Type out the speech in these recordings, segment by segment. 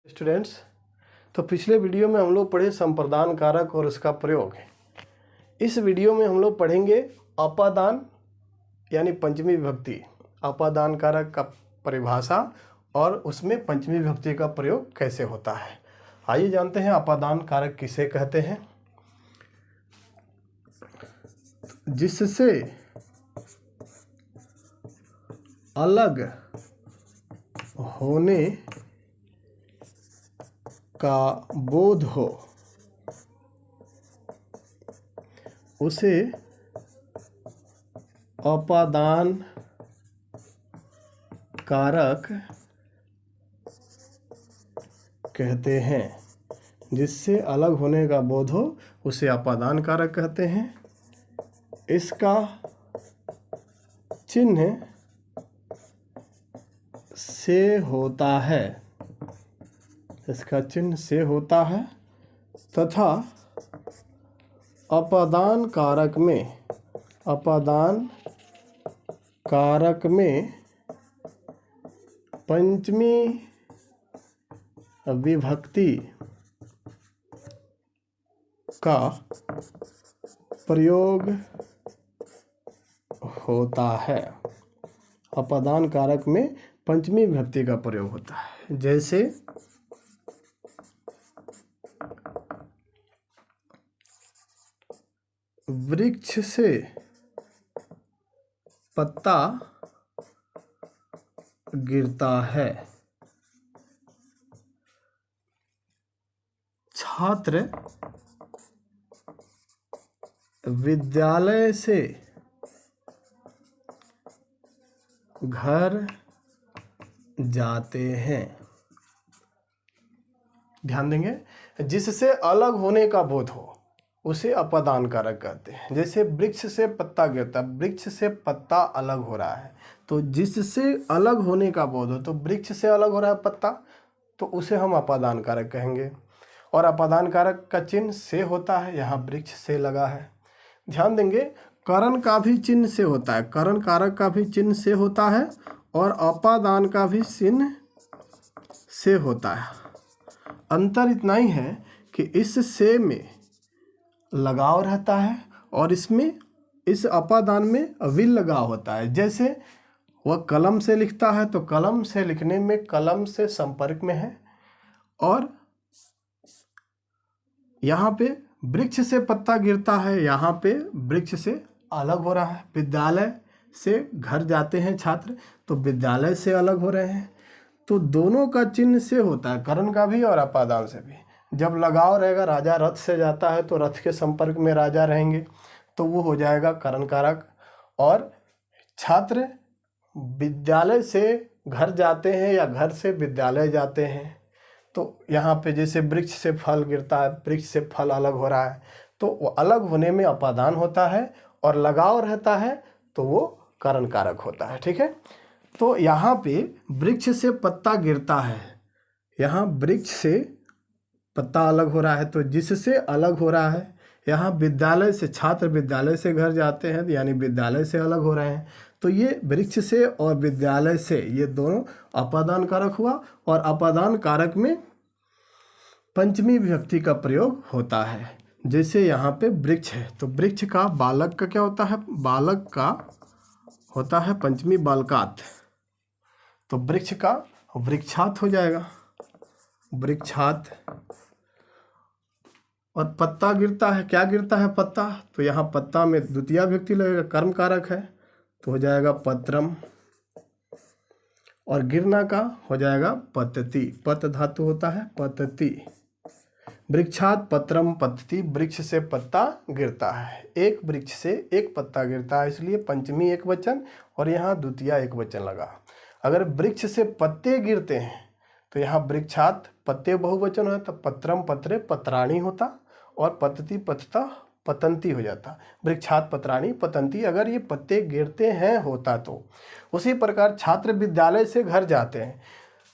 Students, तो पिछले video में हम लोग पढ़े संप्रदान कारक और उसका प्रयोग है। इस वीडियो में हम लोग पढ़ेंगे अपादान यानी पंचमी विभक्ति, अपादान कारक का परिभाषा और उसमें पंचमी विभक्ति का प्रयोग कैसे होता है। आइए जानते हैं अपादान कारक किसे कहते हैं। जिससे अलग होने का बोध हो उसे अपादान कारक कहते हैं। जिससे अलग होने का बोध हो उसे अपादान कारक कहते हैं। इसका चिन्ह से होता है, इसका चिन्ह से होता है तथा अपादान कारक में पंचमी विभक्ति का प्रयोग होता है। अपादान कारक में पंचमी विभक्ति का प्रयोग होता है। जैसे वृक्ष से पत्ता गिरता है, छात्र विद्यालय से घर जाते हैं। ध्यान देंगे, जिससे अलग होने का बोध हो उसे अपादान कारक कहते हैं। जैसे वृक्ष से पत्ता गिरता, वृक्ष से पत्ता अलग हो रहा है, तो जिससे अलग होने का बोध हो, तो वृक्ष से अलग हो रहा है पत्ता, तो उसे हम अपादान कारक कहेंगे। और अपादान कारक का चिन्ह से होता है, यहाँ वृक्ष से लगा है। ध्यान देंगे, करण का भी चिन्ह से होता है, करण कारक का भी चिन्ह से होता है और अपादान का भी चिन्ह से होता है। अंतर इतना ही है कि इस से में लगाव रहता है और इसमें, इस अपादान में विल लगाव होता है। जैसे वह कलम से लिखता है तो कलम से लिखने में कलम से संपर्क में है, और यहाँ पे वृक्ष से पत्ता गिरता है, यहाँ पे वृक्ष से अलग हो रहा है। विद्यालय से घर जाते हैं छात्र, तो विद्यालय से अलग हो रहे हैं। तो दोनों का चिन्ह से होता है, करण का भी और अपादान से भी। जब लगाव रहेगा, राजा रथ से जाता है तो रथ के संपर्क में राजा रहेंगे, तो वो हो जाएगा करण कारक। और छात्र विद्यालय से घर जाते हैं या घर से विद्यालय जाते हैं, तो यहाँ पे जैसे वृक्ष से फल गिरता है, वृक्ष से फल अलग हो रहा है, तो वो अलग होने में अपादान होता है, और लगाव रहता है तो वो करण कारक होता है। ठीक है, तो यहाँ पे वृक्ष से पत्ता गिरता है, यहाँ वृक्ष से पत्ता अलग हो रहा है, तो जिससे अलग हो रहा है। यहाँ विद्यालय से, छात्र विद्यालय से घर जाते हैं, यानी विद्यालय से अलग हो रहे हैं, तो ये वृक्ष से और विद्यालय से, ये दोनों अपादान कारक हुआ। और अपादान कारक में पंचमी विभक्ति का प्रयोग होता है। जैसे यहाँ पे वृक्ष है, तो वृक्ष का बालक का क्या होता है, बालक का होता है पंचमी बालकात, तो वृक्ष का वृक्षात हो जाएगा, वृक्षात। और पत्ता गिरता है, क्या गिरता है पत्ता, तो यहाँ पत्ता में द्वितीय विभक्ति लगेगा, कर्म कारक है, तो हो जाएगा पत्रम। और गिरना का हो जाएगा पतति, पत धातु होता है पतति। वृक्षात पत्रम पतति, वृक्ष से पत्ता गिरता है, एक वृक्ष से एक पत्ता गिरता है, इसलिए पंचमी एक वचन और यहाँ द्वितीय एक वचन लगा। अगर वृक्ष से पत्ते गिरते हैं तो यहाँ वृक्षात पत्ते बहुवचन होता, पत्रम पत्रे पत्राणी होता, और पतति पतता पतंती हो जाता। वृक्षात पत्राणी पतंती, अगर ये पत्ते गिरते हैं होता तो। उसी प्रकार छात्र विद्यालय से घर जाते हैं,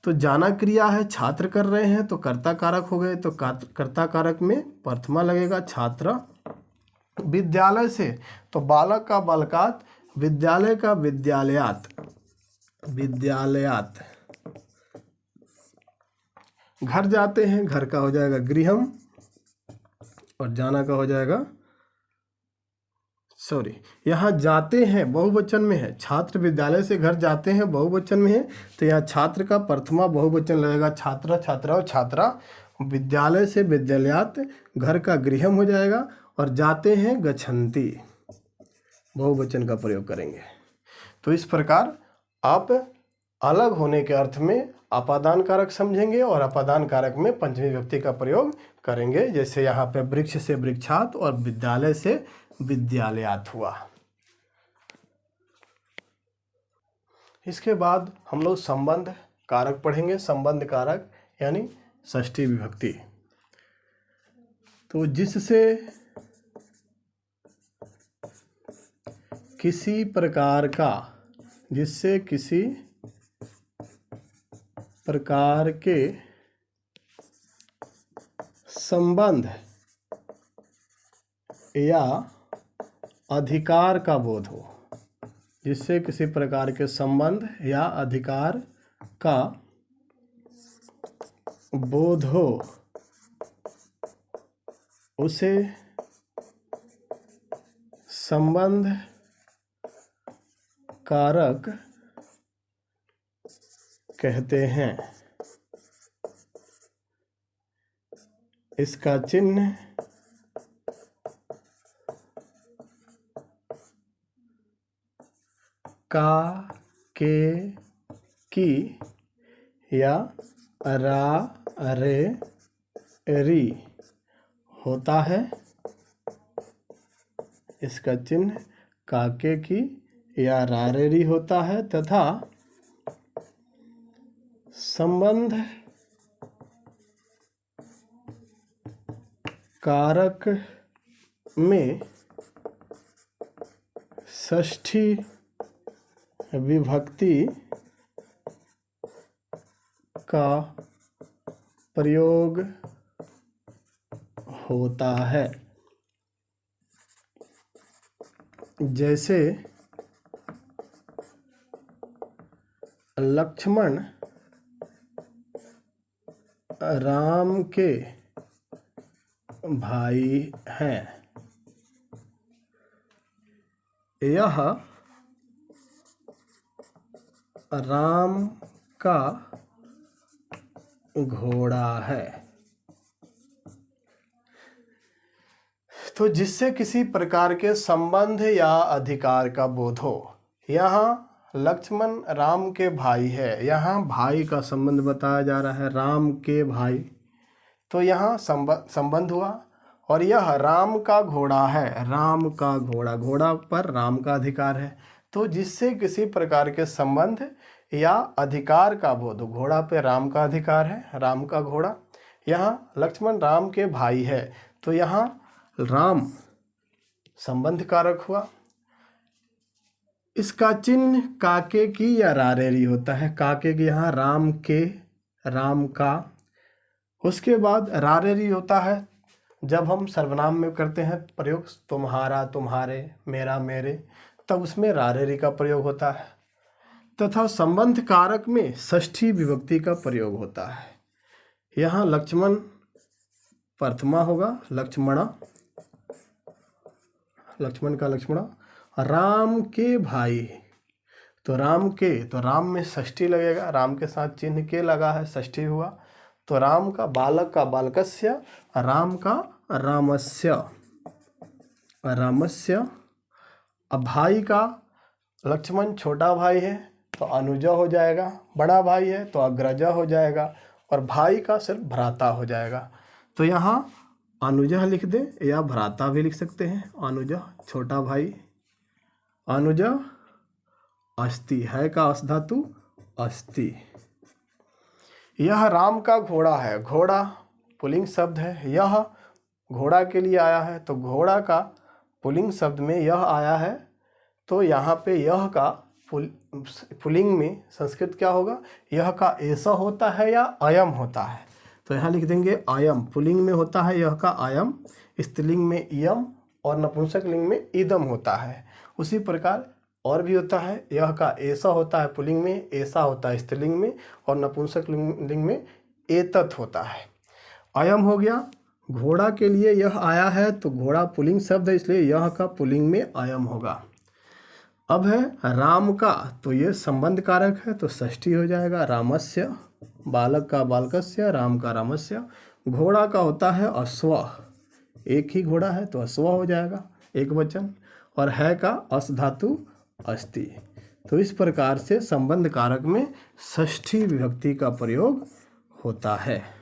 तो जाना क्रिया है, छात्र कर रहे हैं, तो कर्ता कारक हो गए, तो कर्ता कारक में प्रथमा लगेगा, छात्र विद्यालय से, तो बालक का बालकात, विद्यालय का विद्यालयात, विद्यालयात। घर जाते हैं, घर का हो जाएगा गृहम, और जाना का हो जाएगा, सॉरी, यहाँ जाते हैं बहुवचन में है, छात्र विद्यालय से घर जाते हैं बहुवचन में है, तो यहाँ छात्र का प्रथमा बहुवचन लगेगा, छात्र, छात्रा और छात्रा। विद्यालय से विद्यालयात, घर का गृहम हो जाएगा, और जाते हैं गच्छन्ति, बहुवचन का प्रयोग करेंगे। तो इस प्रकार आप अलग होने के अर्थ में अपादान कारक समझेंगे और अपादान कारक में पंचमी विभक्ति का प्रयोग करेंगे। जैसे यहाँ पे वृक्ष से वृक्षात और विद्यालय से विद्यालयात हुआ। इसके बाद हम लोग संबंध कारक पढ़ेंगे। संबंध कारक यानी षष्ठी विभक्ति। तो जिससे किसी प्रकार के संबंध या अधिकार का बोध हो, जिससे किसी प्रकार के संबंध या अधिकार का बोध हो, उसे संबंध कारक कहते हैं। इसका चिन्ह का, के, की या रा, रे, री होता है। इसका चिन्ह काके की या रारेरी होता है तथा संबंध कारक में षष्ठी विभक्ति का प्रयोग होता है। जैसे लक्ष्मण राम के भाई हैं। यह राम का घोड़ा है। तो जिससे किसी प्रकार के संबंध या अधिकार का बोध हो। यहाँ लक्ष्मण राम के भाई है, यहाँ भाई का संबंध बताया जा रहा है, राम के भाई, तो यहाँ संबंध हुआ। और यह राम का घोड़ा है, राम का घोड़ा, घोड़ा पर राम का अधिकार है। तो जिससे किसी प्रकार के संबंध या अधिकार का बोध, घोड़ा पे राम का अधिकार है, राम का घोड़ा। यहाँ लक्ष्मण राम के भाई है, तो यहाँ राम संबंध कारक हुआ। इसका चिन्ह काके की या रारेरी होता है। काके की यहाँ राम के, राम का। उसके बाद रारेरी होता है जब हम सर्वनाम में करते हैं प्रयोग, तुम्हारा, तुम्हारे, मेरा, मेरे, तब उसमें रारेरी का प्रयोग होता है। तथा संबंध कारक में षष्ठी विभक्ति का प्रयोग होता है। यहाँ लक्ष्मण प्रथमा होगा, लक्ष्मणा, लक्ष्मण का लक्ष्मणा, राम के भाई, तो राम के, तो राम में षष्ठी लगेगा, राम के साथ चिन्ह के लगा है, षष्ठी हुआ। तो राम का बालक का बालकस्य, राम का रामस्य, रामस्य। अब भाई का लक्ष्मण छोटा भाई है तो अनुजा हो जाएगा, बड़ा भाई है तो अग्रजा हो जाएगा, और भाई का सिर्फ भ्राता हो जाएगा। तो यहाँ अनुजा लिख दे या भ्राता भी लिख सकते हैं। अनुजा छोटा भाई, अनुजा अस्ति, है का अस धातु, अस्ति। यह राम का घोड़ा है, घोड़ा पुल्लिंग शब्द है, यह घोड़ा के लिए आया है, तो घोड़ा का पुल्लिंग शब्द में यह आया है, तो यहाँ पे यह का पुल्लिंग में संस्कृत क्या होगा, यह का ऐसा होता है या अयम होता है। तो यहाँ लिख देंगे अयम, पुल्लिंग में होता है यह का अयम, स्त्रीलिंग में इयम और नपुंसक लिंग में इदम होता है। उसी प्रकार और भी होता है, यह का ऐसा होता है पुल्लिंग में, ऐसा होता है स्त्रीलिंग में, और नपुंसक लिंग में एतत् होता है। अयम हो गया, घोड़ा के लिए यह आया है, तो घोड़ा पुल्लिंग शब्द है, इसलिए यह का पुल्लिंग में अयम होगा। अब है राम का, तो ये संबंध कारक है, तो षष्ठी हो जाएगा। रामस्य, बालक का बालकस्य, राम का रामस्य। घोड़ा का होता है अश्व, एक ही घोड़ा है तो अश्व हो जाएगा, एक वचन। और है का अस धातु अस्ति। तो इस प्रकार से संबंध कारक में षष्ठी विभक्ति का प्रयोग होता है।